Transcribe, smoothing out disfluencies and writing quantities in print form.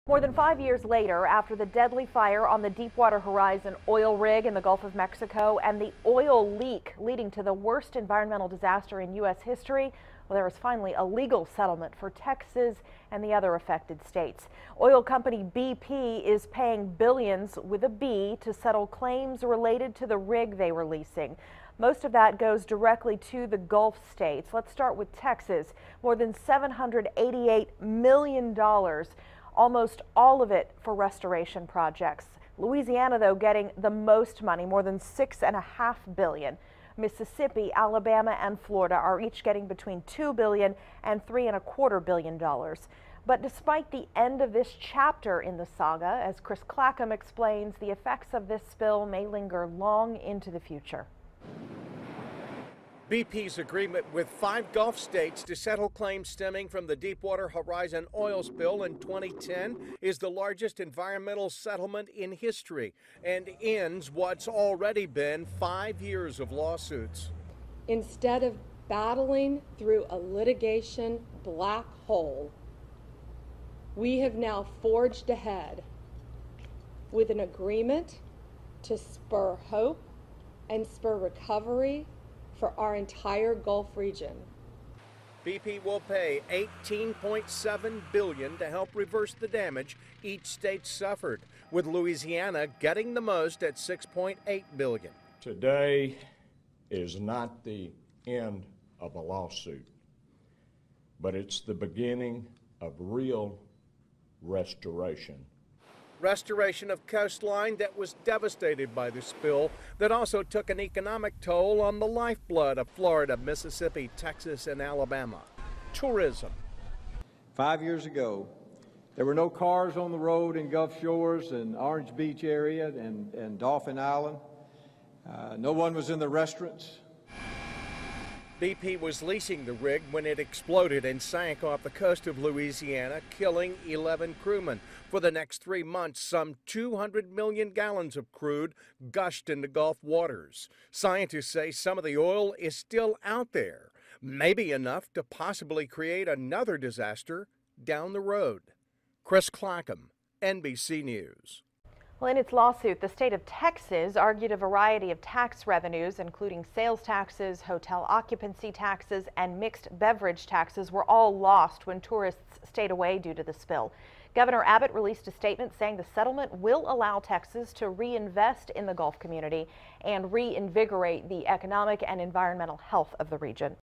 More than 5 years later, after the deadly fire on the Deepwater Horizon oil rig in the Gulf of Mexico and the oil leak leading to the worst environmental disaster in U.S. history, well, there is finally a legal settlement for Texas and the other affected states. Oil company BP is paying billions with a B to settle claims related to the rig they were leasing. Most of that goes directly to the Gulf states. Let's start with Texas. More than $788 million. Almost all of it for restoration projects. Louisiana, though, getting the most money, more than $6.5 billion. Mississippi, Alabama, and Florida are each getting between $2 billion and $3.25 billion. But despite the end of this chapter in the saga, as Chris Clackham explains, the effects of this spill may linger long into the future. BP's agreement with 5 Gulf states to settle claims stemming from the Deepwater Horizon oil spill in 2010 is the largest environmental settlement in history and ends what's already been 5 years of lawsuits. Instead of battling through a litigation black hole, we have now forged ahead with an agreement to spur hope and spur recovery for our entire Gulf region. BP will pay $18.7 billion to help reverse the damage each state suffered, with Louisiana getting the most at $6.8 billion. Today is not the end of a lawsuit, but it's the beginning of real restoration. Restoration of coastline that was devastated by the spill, that also took an economic toll on the lifeblood of Florida, Mississippi, Texas, and Alabama. Tourism. 5 years ago, there were no cars on the road in Gulf Shores and Orange Beach area and Dauphin Island. No one was in the restaurants. BP was leasing the rig when it exploded and sank off the coast of Louisiana, killing 11 crewmen. For the next 3 months, some 200 million gallons of crude gushed into Gulf waters. Scientists say some of the oil is still out there, maybe enough to possibly create another disaster down the road. Chris Clackham, NBC News. Well, in its lawsuit, the state of Texas argued a variety of tax revenues, including sales taxes, hotel occupancy taxes, and mixed beverage taxes, were all lost when tourists stayed away due to the spill. Governor Abbott released a statement saying the settlement will allow Texas to reinvest in the Gulf community and reinvigorate the economic and environmental health of the region.